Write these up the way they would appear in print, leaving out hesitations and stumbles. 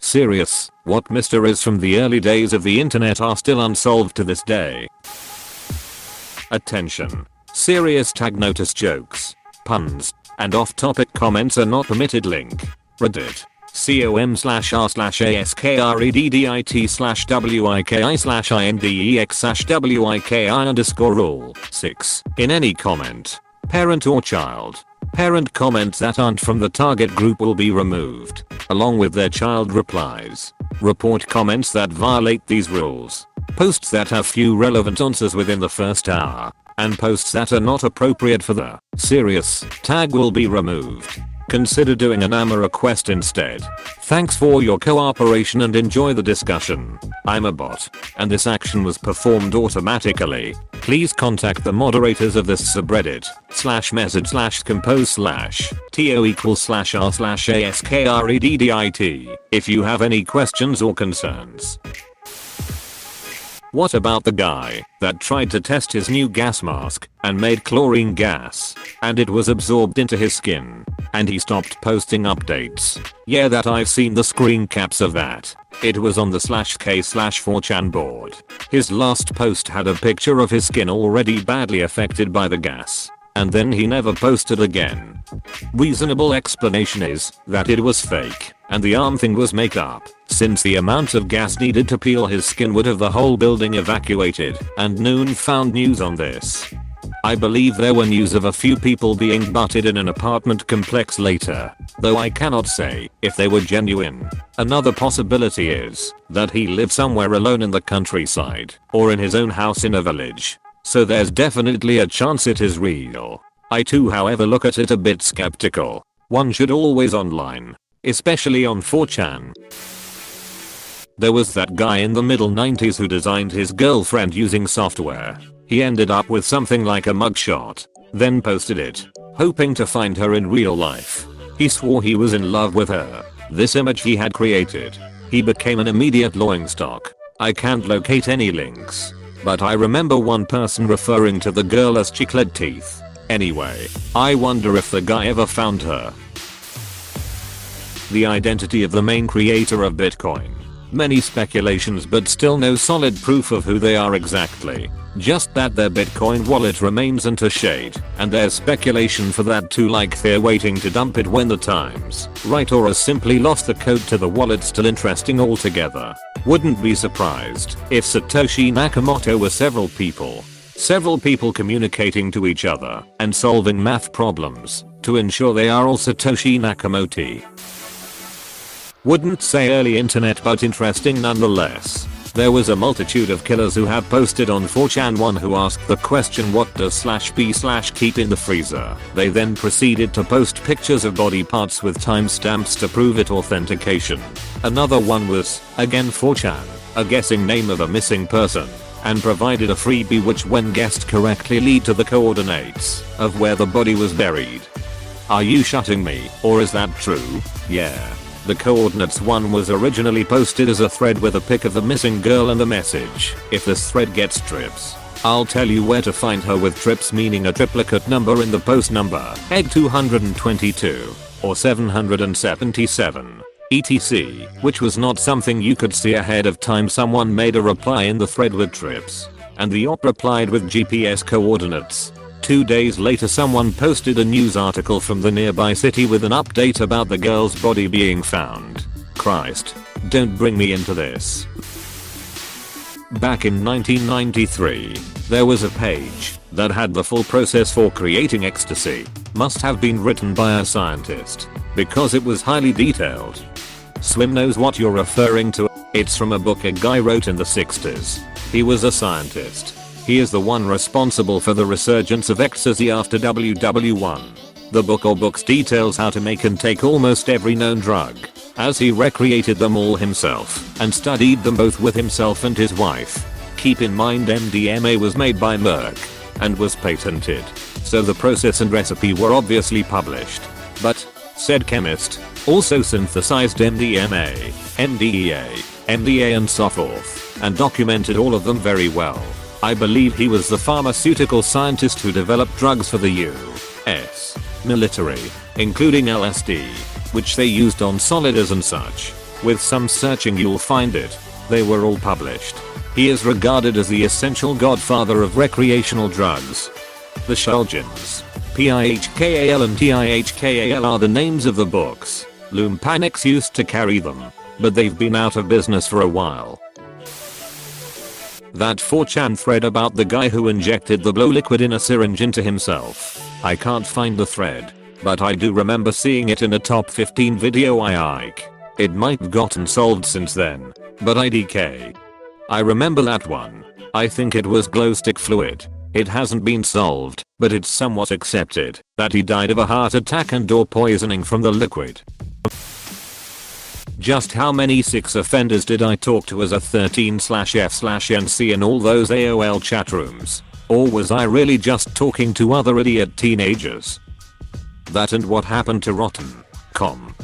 Serious, what mysteries from the early days of the internet are still unsolved to this day? Attention. Serious tag notice jokes, puns, and off-topic comments are not permitted. Link. Reddit. com/r/askreddit/wiki/index/wiki_rule 6. In any comment, parent or child, parent comments that aren't from the target group will be removed, along with their child replies. Report comments that violate these rules. Posts that have few relevant answers within the first hour, and posts that are not appropriate for the serious tag will be removed. Consider doing an AMA request instead. Thanks for your cooperation and enjoy the discussion. I'm a bot, and this action was performed automatically. Please contact the moderators of this subreddit /message/compose/to=r/askreddit if you have any questions or concerns. What about the guy that tried to test his new gas mask and made chlorine gas, and it was absorbed into his skin, and he stopped posting updates? Yeah, that I've seen the screen caps of that. It was on the /k/4chan board. His last post had a picture of his skin already badly affected by the gas, and then he never posted again. Reasonable explanation is that it was fake, and the arm thing was makeup, since the amount of gas needed to peel his skin would have the whole building evacuated, and Noon found news on this. I believe there were news of a few people being butted in an apartment complex later, though I cannot say if they were genuine. Another possibility is that he lived somewhere alone in the countryside, or in his own house in a village. So there's definitely a chance it is real. I too, however, look at it a bit skeptical. One should always online, especially on 4chan. There was that guy in the middle 90s who designed his girlfriend using software. He ended up with something like a mugshot, then posted it, hoping to find her in real life. He swore he was in love with her. This image he had created. He became an immediate laughingstock. I can't locate any links, but I remember one person referring to the girl as chiclet teeth. Anyway, I wonder if the guy ever found her. The identity of the main creator of Bitcoin. Many speculations, but still no solid proof of who they are exactly. Just that their Bitcoin wallet remains untouched, and there's speculation for that too, like they're waiting to dump it when the time's right, or has simply lost the code to the wallet. Still interesting altogether. Wouldn't be surprised if Satoshi Nakamoto were several people communicating to each other and solving math problems to ensure they are all Satoshi Nakamoto. Wouldn't say early internet, but interesting nonetheless. There was a multitude of killers who have posted on 4chan. One who asked the question, what does /b/keep in the freezer? They then proceeded to post pictures of body parts with timestamps to prove it authentication. Another one was, again 4chan, a guessing name of a missing person, and provided a freebie which when guessed correctly lead to the coordinates of where the body was buried. Are you shutting me, or is that true? Yeah. The coordinates one was originally posted as a thread with a pic of the missing girl and the message, if this thread gets trips, I'll tell you where to find her, with trips meaning a triplicate number in the post number, egg 222, or 777, etc., which was not something you could see ahead of time. Someone made a reply in the thread with trips, and the op replied with GPS coordinates. 2 days later someone posted a news article from the nearby city with an update about the girl's body being found. Christ, don't bring me into this. Back in 1993, there was a page that had the full process for creating ecstasy. Must have been written by a scientist, because it was highly detailed. Swim knows what you're referring to. It's from a book a guy wrote in the 60s. He was a scientist. He is the one responsible for the resurgence of ecstasy after WW1. The book or books details how to make and take almost every known drug, as he recreated them all himself and studied them both with himself and his wife. Keep in mind MDMA was made by Merck and was patented, so the process and recipe were obviously published. But, said chemist, also synthesized MDMA, MDEA, MDA and so forth, and documented all of them very well. I believe he was the pharmaceutical scientist who developed drugs for the US military, including LSD, which they used on soldiers and such. With some searching you'll find it. They were all published. He is regarded as the essential godfather of recreational drugs. The Shulgins. PIHKAL and TIHKAL are the names of the books. Lumpanics used to carry them, but they've been out of business for a while. That 4chan thread about the guy who injected the blow liquid in a syringe into himself. I can't find the thread, but I do remember seeing it in a top 15 video I like. It might have gotten solved since then, but IDK. I remember that one. I think it was glow stick fluid. It hasn't been solved, but it's somewhat accepted that he died of a heart attack and/or poisoning from the liquid. Just how many 6 offenders did I talk to as a 13/F/NC in all those AOL chat rooms? Or was I really just talking to other idiot teenagers? That and what happened to Rotten.com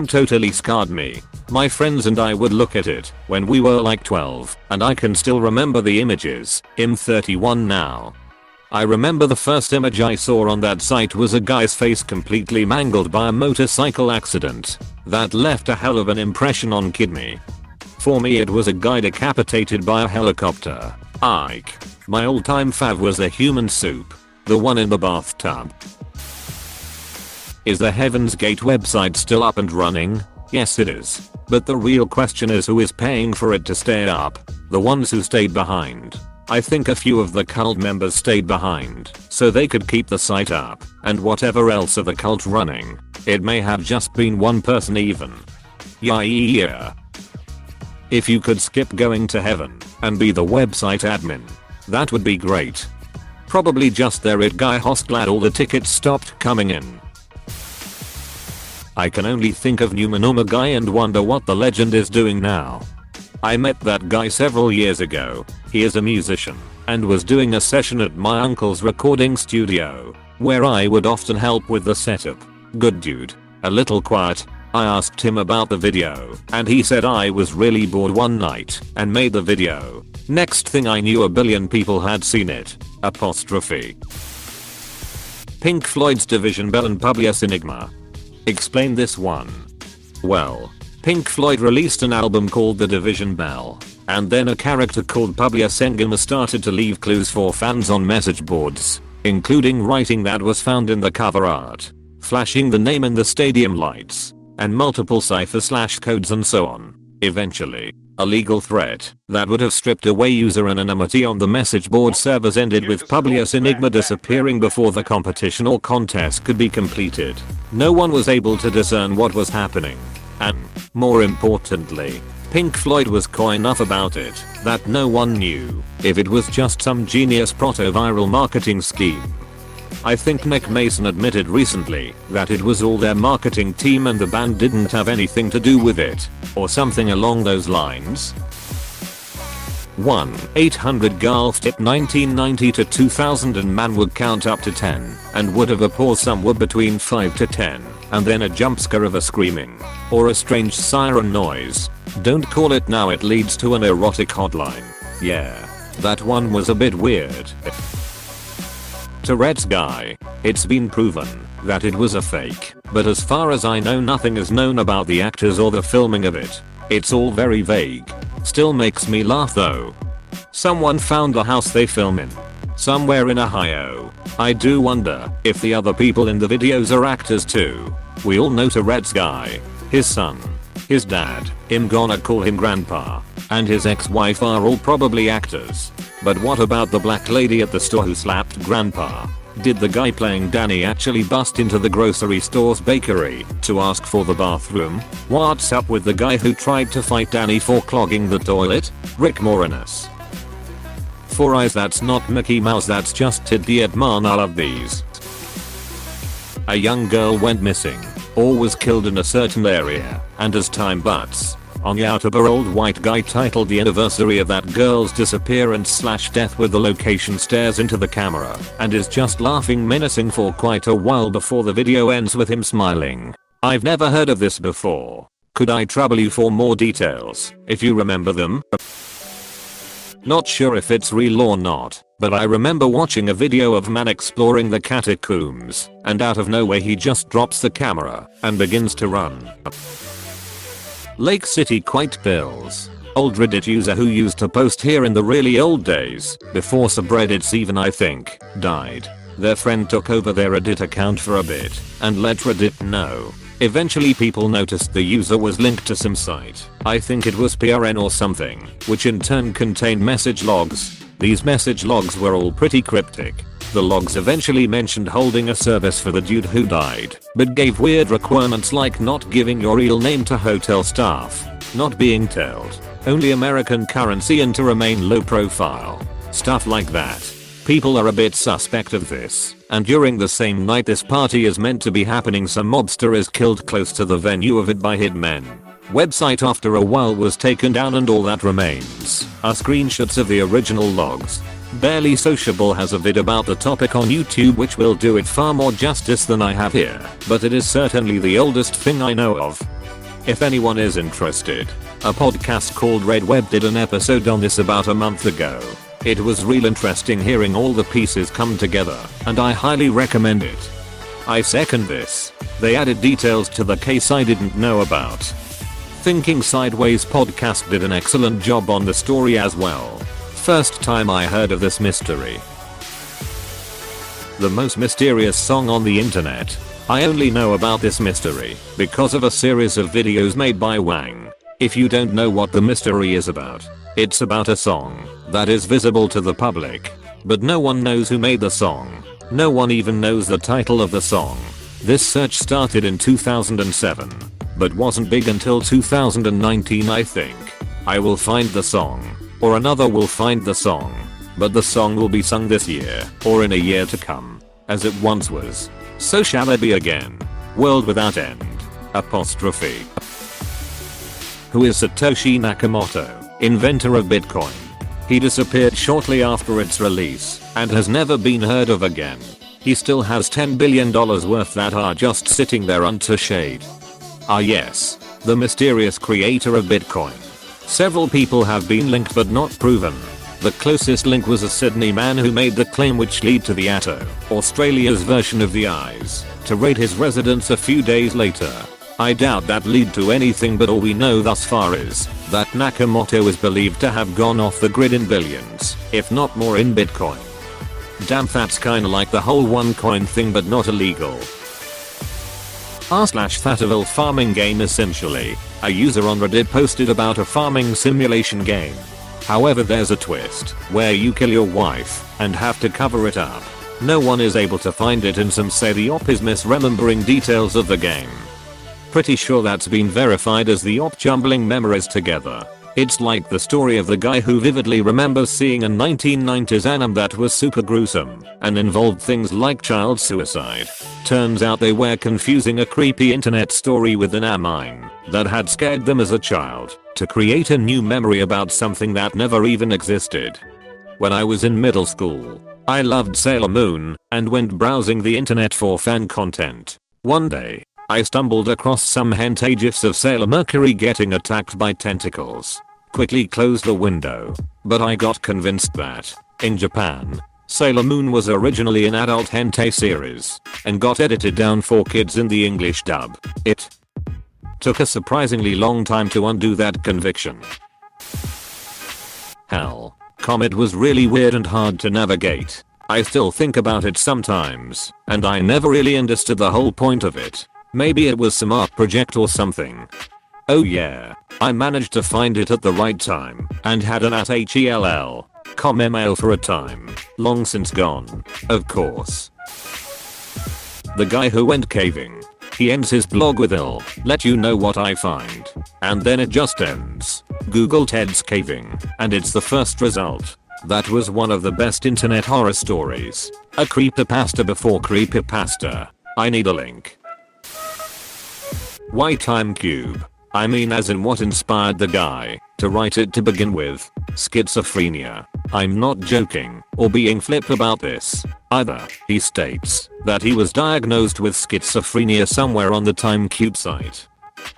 totally scarred me. My friends and I would look at it when we were like 12, and I can still remember the images. I'm 31 now. I remember the first image I saw on that site was a guy's face completely mangled by a motorcycle accident. That left a hell of an impression on me. For me it was a guy decapitated by a helicopter. Ike. My all-time fav was the human soup. The one in the bathtub. Is the Heaven's Gate website still up and running? Yes it is. But the real question is who is paying for it to stay up? The ones who stayed behind. I think a few of the cult members stayed behind so they could keep the site up and whatever else of the cult running. It may have just been one person even. Yeah. If you could skip going to heaven and be the website admin, that would be great. Probably just there it guy host glad all the tickets stopped coming in. I can only think of Numanoma guy and wonder what the legend is doing now. I met that guy several years ago. He is a musician and was doing a session at my uncle's recording studio, where I would often help with the setup. Good dude. A little quiet. I asked him about the video and he said I was really bored one night and made the video. Next thing I knew a billion people had seen it. Apostrophe. Pink Floyd's Division Bell and Publius Enigma. Explain this one. Well, Pink Floyd released an album called The Division Bell, and then a character called Publius Enigma started to leave clues for fans on message boards, including writing that was found in the cover art, flashing the name in the stadium lights, and multiple cipher/codes and so on. Eventually, a legal threat that would have stripped away user anonymity on the message board servers ended with Publius Enigma disappearing before the competition or contest could be completed. No one was able to discern what was happening. And, more importantly, Pink Floyd was coy enough about it that no one knew if it was just some genius proto-viral marketing scheme. I think Nick Mason admitted recently that it was all their marketing team and the band didn't have anything to do with it, or something along those lines. 1-800-GOLF tip 1990 to 2000 and man would count up to 10 and would have a pause somewhere between 5 to 10 and then a jump scare of a screaming or a strange siren noise. Don't call it now, it leads to an erotic hotline. Yeah, that one was a bit weird. Tourette's guy. It's been proven that it was a fake, but as far as I know nothing is known about the actors or the filming of it. It's all very vague. Still makes me laugh though. Someone found the house they film in somewhere in Ohio. I do wonder if the other people in the videos are actors too. We all know Tourette's guy, his son, his dad, I'm gonna call him grandpa, and his ex-wife are all probably actors. But what about the black lady at the store who slapped grandpa? Did the guy playing Danny actually bust into the grocery store's bakery to ask for the bathroom? What's up with the guy who tried to fight Danny for clogging the toilet? Rick Moranis. 4 eyes, that's not Mickey Mouse, that's just idiot man, I love these. A young girl went missing or was killed in a certain area, and as time butts on YouTuber old white guy titled the anniversary of that girl's disappearance/death with the location stares into the camera and is just laughing menacing for quite a while before the video ends with him smiling. I've never heard of this before. Could I trouble you for more details if you remember them? Not sure if it's real or not, but I remember watching a video of man exploring the catacombs and out of nowhere he just drops the camera and begins to run. Lake City Quite Pills. Old Reddit user who used to post here in the really old days, before subreddits even I think, died. Their friend took over their Reddit account for a bit, and let Reddit know. Eventually people noticed the user was linked to some site, I think it was PRN or something, which in turn contained message logs. These message logs were all pretty cryptic. The logs eventually mentioned holding a service for the dude who died, but gave weird requirements like not giving your real name to hotel staff, not being told, only American currency and to remain low profile. Stuff like that. People are a bit suspect of this, and during the same night this party is meant to be happening some mobster is killed close to the venue of it by hitmen. Website after a while was taken down and all that remains are screenshots of the original logs. Barely Sociable has a vid about the topic on YouTube which will do it far more justice than I have here, but it is certainly the oldest thing I know of. If anyone is interested, a podcast called Red Web did an episode on this about a month ago. It was real interesting hearing all the pieces come together, and I highly recommend it. I second this. They added details to the case I didn't know about. Thinking Sideways podcast did an excellent job on the story as well. First time I heard of this mystery. The most mysterious song on the internet. I only know about this mystery because of a series of videos made by Wang. If you don't know what the mystery is about, it's about a song that is visible to the public, but no one knows who made the song. No one even knows the title of the song. This search started in 2007, but wasn't big until 2019 I think. I will find the song, or another will find the song, but the song will be sung this year, or in a year to come, as it once was. So shall it be again. World without end. Apostrophe. Who is Satoshi Nakamoto, inventor of Bitcoin? He disappeared shortly after its release, and has never been heard of again. He still has $10 billion worth that are just sitting there untouched. Ah yes, the mysterious creator of Bitcoin. Several people have been linked but not proven. The closest link was a Sydney man who made the claim which led to the Atto, Australia's version of the eyes, to raid his residence a few days later. I doubt that led to anything, but all we know thus far is that Nakamoto is believed to have gone off the grid in billions, if not more in Bitcoin. Damn, that's kinda like the whole OneCoin thing but not illegal. r/Thataville farming game. Essentially, a user on Reddit posted about a farming simulation game. However, there's a twist where you kill your wife and have to cover it up. No one is able to find it and some say the op is misremembering details of the game. Pretty sure that's been verified as the op jumbling memories together. It's like the story of the guy who vividly remembers seeing a 1990s anime that was super gruesome and involved things like child suicide. Turns out they were confusing a creepy internet story with an anime that had scared them as a child to create a new memory about something that never even existed. When I was in middle school, I loved Sailor Moon and went browsing the internet for fan content. One day, I stumbled across some hentai gifs of Sailor Mercury getting attacked by tentacles. Quickly closed the window, but I got convinced that, in Japan, Sailor Moon was originally an adult hentai series, and got edited down for kids in the English dub. It took a surprisingly long time to undo that conviction. Hell, Comet was really weird and hard to navigate. I still think about it sometimes, and I never really understood the whole point of it. Maybe it was some art project or something. Oh yeah, I managed to find it at the right time and had an @HELL.com email for a time, long since gone, of course. The guy who went caving. He ends his blog with "I'll let you know what I find," and then it just ends. Google Ted's caving, and it's the first result. That was one of the best internet horror stories. A creepypasta before creepypasta. I need a link. Why Time Cube? I mean, as in what inspired the guy to write it to begin with? Schizophrenia. I'm not joking or being flip about this either. He states that he was diagnosed with schizophrenia somewhere on the Time Cube site.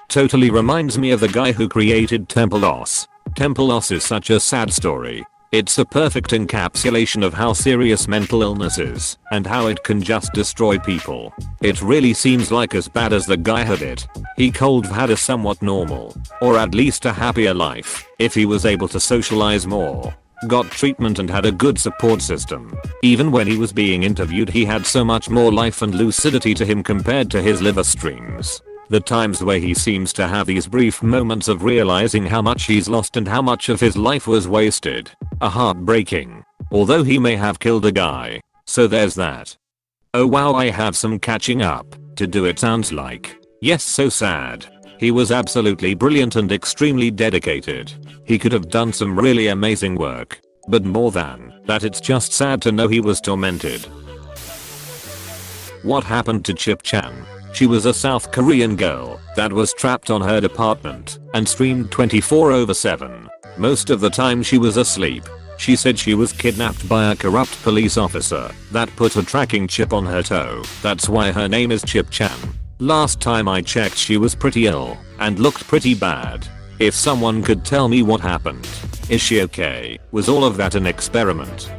Totally reminds me of the guy who created Temple Os. Temple Os is such a sad story. It's a perfect encapsulation of how serious mental illness is and how it can just destroy people. It really seems like as bad as the guy had it, he could have had a somewhat normal, or at least a happier life, if he was able to socialize more, got treatment and had a good support system. Even when he was being interviewed he had so much more life and lucidity to him compared to his liver streams. The times where he seems to have these brief moments of realizing how much he's lost and how much of his life was wasted are heartbreaking. Although he may have killed a guy. So there's that. Oh wow, I have some catching up to do, it sounds like. Yes, so sad. He was absolutely brilliant and extremely dedicated. He could have done some really amazing work. But more than that, it's just sad to know he was tormented. What happened to Chip Chan? She was a South Korean girl that was trapped on her apartment and streamed 24/7. Most of the time she was asleep. She said she was kidnapped by a corrupt police officer that put a tracking chip on her toe. That's why her name is Chip Chan. Last time I checked she was pretty ill and looked pretty bad. If someone could tell me what happened. Is she okay? Was all of that an experiment?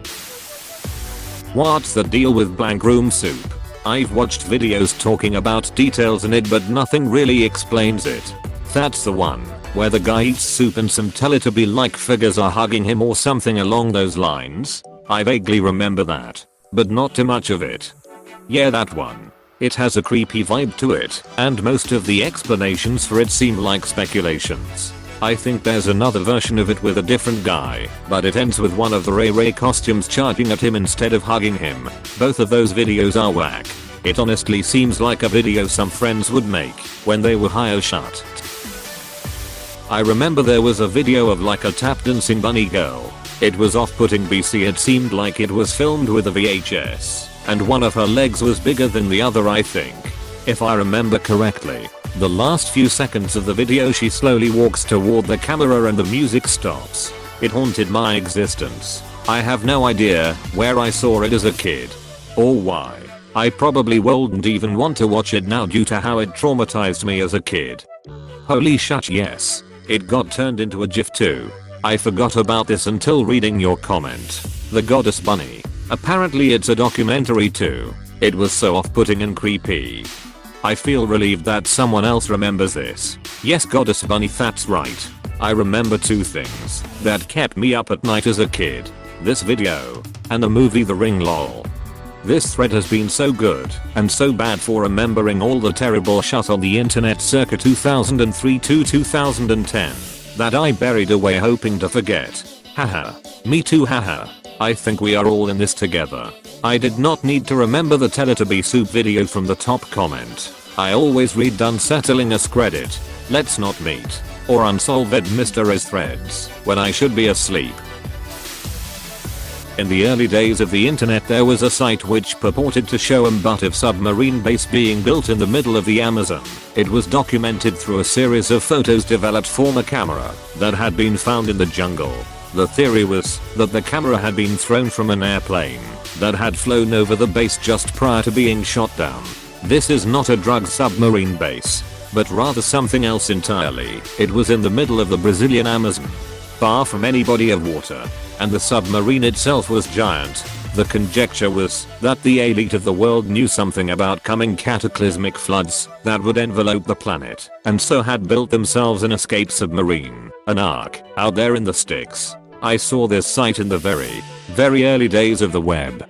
What's the deal with blank room soup? I've watched videos talking about details in it but nothing really explains it. That's the one where the guy eats soup and some Teletubby-like figures are hugging him or something along those lines. I vaguely remember that, but not too much of it. Yeah, that one. It has a creepy vibe to it, and most of the explanations for it seem like speculations. I think there's another version of it with a different guy, but it ends with one of the Ray costumes charging at him instead of hugging him. Both of those videos are whack. It honestly seems like a video some friends would make when they were high as shut. I remember there was a video of like a tap dancing bunny girl. It was off-putting BC. It seemed like it was filmed with a VHS, and one of her legs was bigger than the other, I think. If I remember correctly. The last few seconds of the video she slowly walks toward the camera and the music stops. It haunted my existence. I have no idea where I saw it as a kid. Or why. I probably wouldn't even want to watch it now due to how it traumatized me as a kid. Holy shit, yes. It got turned into a GIF too. I forgot about this until reading your comment. The Goddess Bunny. Apparently it's a documentary too. It was so off-putting and creepy. I feel relieved that someone else remembers this. Yes, Goddess Bunny, that's right. I remember two things that kept me up at night as a kid. This video and the movie The Ring, lol. This thread has been so good and so bad for remembering all the terrible shit on the internet circa 2003 to 2010 that I buried away hoping to forget. Haha. Me too, haha. I think we are all in this together. I did not need to remember the Teletubby soup video from the top comment. I always read unsettling AskReddit, let's not meet, or unsolved mysteries threads when I should be asleep. In the early days of the internet there was a site which purported to show a massive submarine base being built in the middle of the Amazon. It was documented through a series of photos developed from a camera that had been found in the jungle. The theory was that the camera had been thrown from an airplane that had flown over the base just prior to being shot down. This is not a drug submarine base, but rather something else entirely. It was in the middle of the Brazilian Amazon, far from any body of water, and the submarine itself was giant. The conjecture was that the elite of the world knew something about coming cataclysmic floods that would envelope the planet, and so had built themselves an escape submarine, an ark, out there in the sticks. I saw this site in the very early days of the web.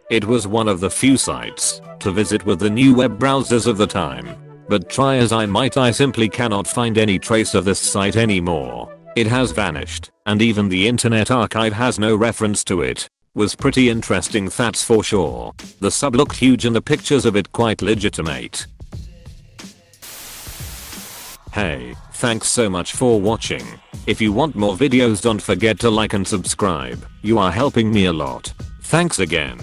It was one of the few sites to visit with the new web browsers of the time. But try as I might, I simply cannot find any trace of this site anymore. It has vanished, and even the Internet Archive has no reference to it. Was pretty interesting, that's for sure. The sub looked huge and the pictures of it quite legitimate. Hey, thanks so much for watching. If you want more videos, don't forget to like and subscribe. You are helping me a lot. Thanks again.